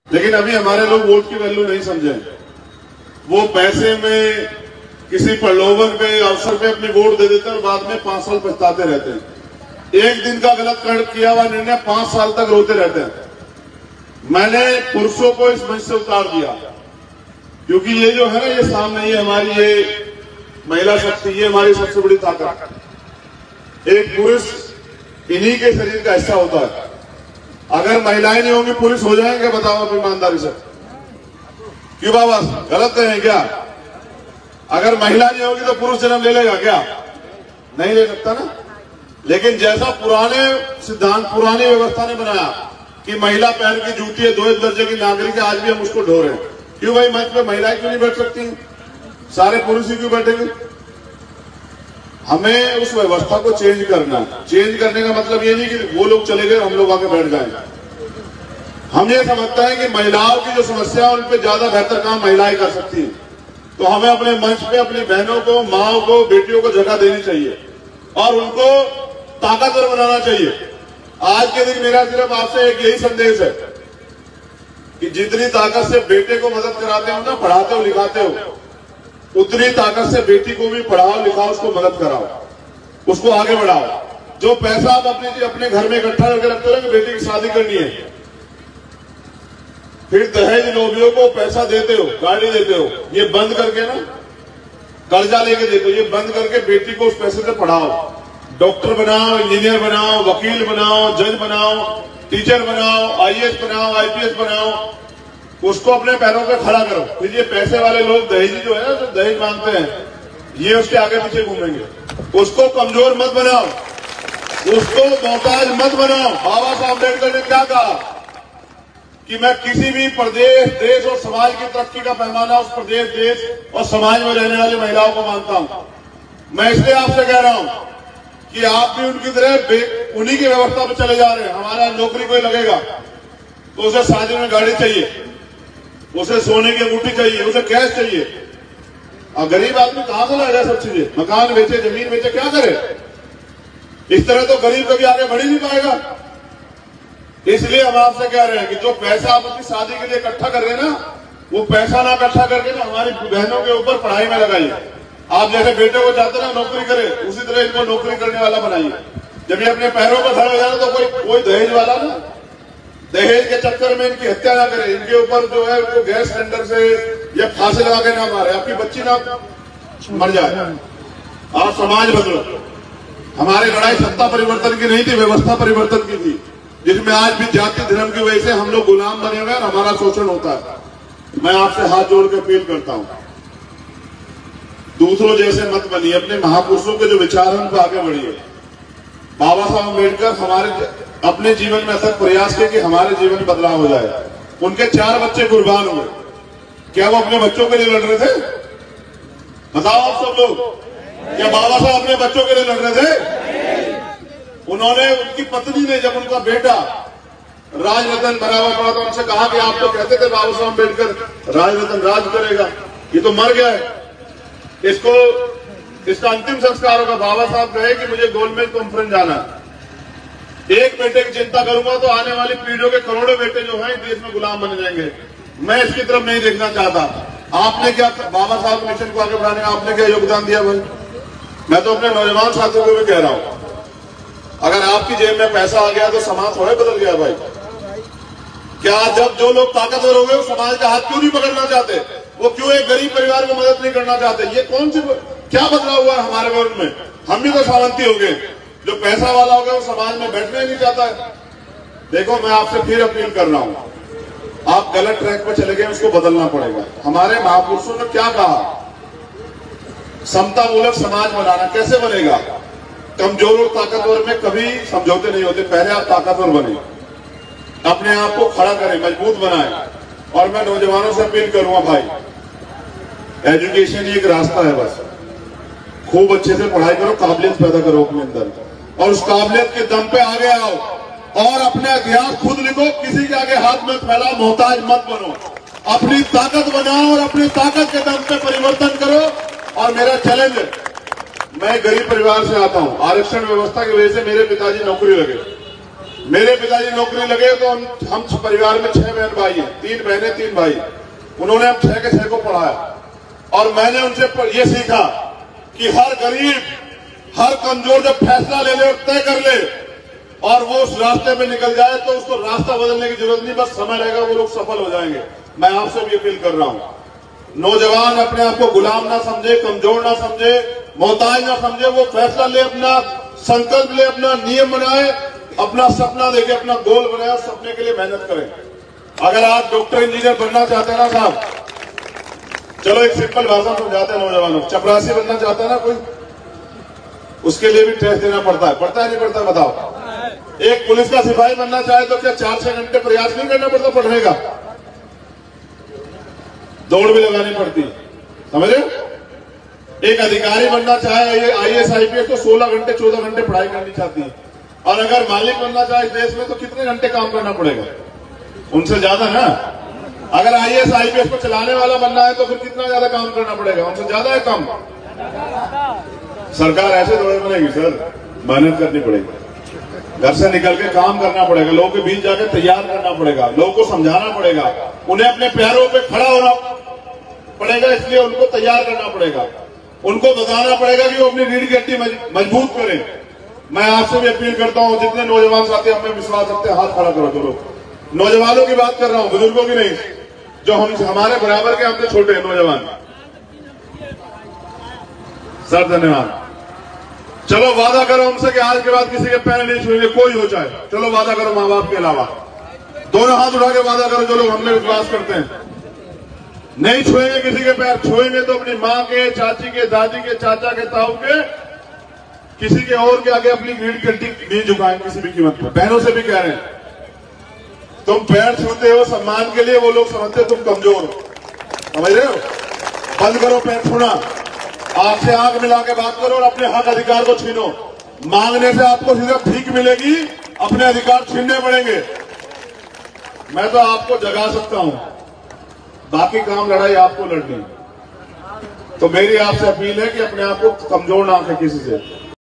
लेकिन अभी हमारे लोग वोट की वैल्यू नहीं समझे। वो पैसे में किसी प्रलोभन पे अवसर पे अपनी वोट दे देते हैं और बाद में 5 साल पछताते रहते हैं। एक दिन का गलत किया हुआ निर्णय 5 साल तक रोते रहते हैं। मैंने पुरुषों को इस मंच से उतार दिया क्योंकि ये जो है ना, ये सामने ये हमारी ये महिला शक्ति, ये हमारी सबसे बड़ी ताकत। एक पुरुष इन्हीं के शरीर का हिस्सा होता है। अगर महिलाएं नहीं होंगी पुरुष हो जाएंगे? बताओ आप ईमानदारी से। क्यों बाबा, गलत है क्या? अगर महिला नहीं होगी तो पुरुष जन्म ले लेगा क्या? नहीं ले सकता ना। लेकिन जैसा पुराने सिद्धांत, पुरानी व्यवस्था ने बनाया कि महिला पैर की जूती है, 2 दर्जे की नागरिक है, आज भी हम उसको ढो रहे हैं। क्यों भाई, मंच पे महिलाएं क्यों नहीं बैठ सकती? सारे पुरुष ही क्यों बैठेंगे? हमें उस व्यवस्था को चेंज करना है। चेंज करने का मतलब ये नहीं कि वो लोग चले गए हम लोग आके बैठ जाएंगे। हम ये समझते हैं कि महिलाओं की जो समस्या है उन पर ज्यादा बेहतर काम महिलाएं कर सकती हैं, तो हमें अपने मंच पे अपनी बहनों को, माओ को, बेटियों को जगह देनी चाहिए और उनको ताकतवर बनाना चाहिए। आज के दिन मेरा सिर्फ आपसे एक यही संदेश है कि जितनी ताकत से बेटे को मदद कराते हो ना, पढ़ाते हो, लिखाते हो, उतनी ताकत से बेटी को भी पढ़ाओ, लिखाओ, उसको मदद कराओ, उसको आगे बढ़ाओ। जो पैसा आप अपने घर में इकट्ठा करके रखते हो कि बेटी की शादी करनी है, फिर दहेज लोभियों को पैसा देते हो, गाड़ी देते हो, ये बंद करके ना, कर्जा लेके देते हो, ये बंद करके बेटी को उस पैसे से पढ़ाओ। डॉक्टर बनाओ, इंजीनियर बनाओ, वकील बनाओ, जज बनाओ, टीचर बनाओ, आईएएस बनाओ, आईपीएस बनाओ, उसको अपने पैरों पे खड़ा करो। फिर ये पैसे वाले लोग दहेजी जो है ना, जो दहेज मांगते हैं, ये उसके आगे पीछे घूमेंगे। उसको कमजोर मत बनाओ, उसको मोहताज मत बनाओ। बाबा साहब अम्बेडकर ने क्या कहा कि मैं किसी भी प्रदेश, देश और समाज की तरक्की का पैमाना उस प्रदेश, देश और समाज में रहने वाली महिलाओं को मानता हूं। मैं इसलिए आपसे कह रहा हूं कि आप भी उनकी तरह उन्हीं की व्यवस्था पर चले जा रहे हैं। हमारा नौकरी कोई लगेगा तो उसे शादी में गाड़ी चाहिए, उसे सोने की अंगूठी चाहिए, उसे कैश चाहिए। और गरीब आदमी कहां से लाएगा सब चीजें? मकान बेचे, जमीन बेचे, क्या करे? इस तरह तो गरीब कभी आगे बढ़ ही नहीं पाएगा। इसलिए हम आपसे कह रहे हैं कि जो पैसा आप अपनी शादी के लिए इकट्ठा कर रहे हैं ना, वो पैसा ना इकट्ठा करके ना हमारी बहनों के ऊपर पढ़ाई में लगाइए। आप जैसे बेटे को चाहते ना नौकरी करे, उसी तरह इनको नौकरी करने वाला बनाइए। जब ये अपने पैरों पर खड़ा हो जाए तो कोई दहेज वाला ना, दहेज के चक्कर में इनकी हत्या ना करे, इनके ऊपर जो है वो गैस सिलेंडर से या फांसी लगा के ना मारे, आपकी बच्ची ना मर जाए। आप समाज बदलो। हमारी लड़ाई सत्ता परिवर्तन की नहीं थी, व्यवस्था परिवर्तन की थी, जिसमें आज भी जाति धर्म की वजह से हम लोग गुलाम बने हुए हैं और हमारा शोषण होता है। मैं आपसे हाथ जोड़ के अपील करता हूं, दूसरों जैसे मत बनिए, अपने महापुरुषों के जो विचार हैं उन पर आगे बढ़िए। बाबा साहब अम्बेडकर हमारे अपने जीवन में अथक प्रयास किए कि हमारे जीवन में बदलाव हो जाए। उनके 4 बच्चे कुर्बान हुए। क्या वो अपने बच्चों के लिए लड़ रहे थे? बताओ आप सब लोग, क्या बाबा साहब अपने बच्चों के लिए लड़ रहे थे? उन्होंने, उनकी पत्नी ने, जब उनका बेटा राजरत्न बना हुआ पड़ा तो उनसे कहा कि आप तो कहते थे बाबा साहब अम्बेडकर राजरत्न राज करेगा, ये तो मर गया है, इसका अंतिम संस्कार होगा। बाबा साहब कहे कि मुझे गोलमेज कॉन्फ्रेंस जाना है, एक बेटे की चिंता करूंगा तो आने वाली पीढ़ियों के करोड़ों बेटे जो हैं देश में गुलाम बन जाएंगे। मैं इसकी तरफ नहीं देखना चाहता। आपने क्या बाबा साहब के मिशन को आगे बढ़ाने में आपने क्या योगदान दिया भाई? मैं तो अपने नौजवान साथियों को भी कह रहा हूं, अगर आपकी जेब में पैसा आ गया तो समाज थोड़े बदल गया भाई। क्या जब जो लोग ताकतवर हो गए वो समाज का हाथ क्यों नहीं पकड़ना चाहते? वो क्यों एक गरीब परिवार को मदद नहीं करना चाहते? ये कौन सी क्या बदलाव हुआ है हमारे वर्ग में? हम भी तो सावंती हो गए। जो पैसा वाला हो गया वो समाज में बैठना ही नहीं चाहता है। देखो, मैं आपसे फिर अपील कर रहा हूं, आप गलत ट्रैक पर चले गए, उसको बदलना पड़ेगा। हमारे महापुरुषों ने क्या कहा? समता मूलक समाज बनाना। कैसे बनेगा? कमजोर और ताकतवर में कभी समझौते नहीं होते। पहले आप ताकतवर बने, अपने आप को खड़ा करें, मजबूत बनाएं। और मैं नौजवानों से अपील करूंगा भाई, एजुकेशन एक रास्ता है, बस खूब अच्छे से पढ़ाई करो, काबिलियत पैदा करो अपने अंदर, और उस काबिलियत के दम पे आगे आओ और अपना इतिहास खुद लिखो। किसी के आगे हाथ मत फैलाओ, मोहताज मत बनो, अपनी ताकत बनाओ और अपनी ताकत के दम पे परिवर्तन करो। और मेरा चैलेंज है, मैं गरीब परिवार से आता हूं, आरक्षण व्यवस्था की वजह से मेरे पिताजी नौकरी लगे, मेरे पिताजी नौकरी लगे तो हम परिवार में 6 बहन भाई हैं, 3 बहनें 3 भाई। उन्होंने हम 6 के 6 को पढ़ाया और मैंने उनसे ये सीखा कि हर गरीब, हर कमजोर जब फैसला ले ले और तय कर ले और वो उस रास्ते में निकल जाए तो उसको रास्ता बदलने की जरूरत नहीं, बस समय रहेगा, वो लोग सफल हो जाएंगे। मैं आपसे भी अपील कर रहा हूं, नौजवान अपने आप को गुलाम ना समझे, कमजोर ना समझे, मोहताज ना समझे, वो फैसला ले, अपना संकल्प ले, अपना नियम बनाए, अपना सपना देखे, अपना गोल बनाए, सपने के लिए मेहनत करें। अगर आप डॉक्टर इंजीनियर बनना चाहते हैं ना साहब, चलो एक सिंपल भाषा समझाते हैं नौजवानों, चपरासी बनना चाहता है ना कोई, उसके लिए भी टेस्ट देना पड़ता है नहीं पड़ता, बताओ। एक पुलिस का सिपाही बनना चाहे तो क्या 4-6 घंटे प्रयास नहीं करना पड़ता पढ़ने का, दौड़ भी लगानी पड़ती, समझ रहे हो। एक अधिकारी बनना चाहे IAS IPS तो 16 घंटे 14 घंटे पढ़ाई करनी चाहती है, और अगर मालिक बनना चाहे इस देश में तो कितने घंटे काम करना पड़ेगा, उनसे ज्यादा ना। अगर IAS IPS को चलाने वाला बनना है तो फिर कितना ज्यादा काम करना पड़ेगा, उनसे ज्यादा है कम। सरकार ऐसे थोड़े बनेगी सर, मेहनत करनी पड़ेगी, घर से निकल के काम करना पड़ेगा, लोगों के बीच जाकर तैयार करना पड़ेगा, लोगों को समझाना पड़ेगा, उन्हें अपने पैरों पे खड़ा होना पड़ेगा, इसलिए उनको तैयार करना पड़ेगा, उनको बताना पड़ेगा कि वो अपनी रीढ़ की हड्डी मजबूत करें। मैं आपसे भी अपील करता हूं, जितने नौजवान साथी हमें विश्वास रखते हैं, हाथ खड़ा करो। चलो, नौजवानों की बात कर रहा हूं, बुजुर्गों की नहीं, जो हमारे बराबर के, हमसे छोटे नौजवान। सर धन्यवाद। चलो वादा करो हमसे कि आज के बाद किसी के पैर नहीं छुएंगे, कोई हो चाहे। चलो वादा करो माँ बाप के अलावा, दोनों हाथ उठा के वादा करो जो लोग हमने विश्वास करते हैं। नहीं छुएंगे किसी के पैर, छुएंगे तो अपनी माँ के, चाची के, दादी के, चाचा के, ताऊ के, किसी के और के आगे अपनी रीढ़ की हड्डी नहीं झुकाएंगे किसी भी कीमत पर। बहनों से भी कह रहे हैं, तुम पैर छूते हो सम्मान के लिए, वो लोग समझते तुम कमजोर हो, समझ रहे हो। बंद करो पैर छूना, आंख से आंख मिला के बात करो और अपने हक अधिकार को छीनो। मांगने से आपको सिर्फ भीख मिलेगी, अपने अधिकार छीनने पड़ेंगे। मैं तो आपको जगा सकता हूं, बाकी काम लड़ाई आपको लड़नी। तो मेरी आपसे अपील है कि अपने आप को कमजोर ना रखें किसी से।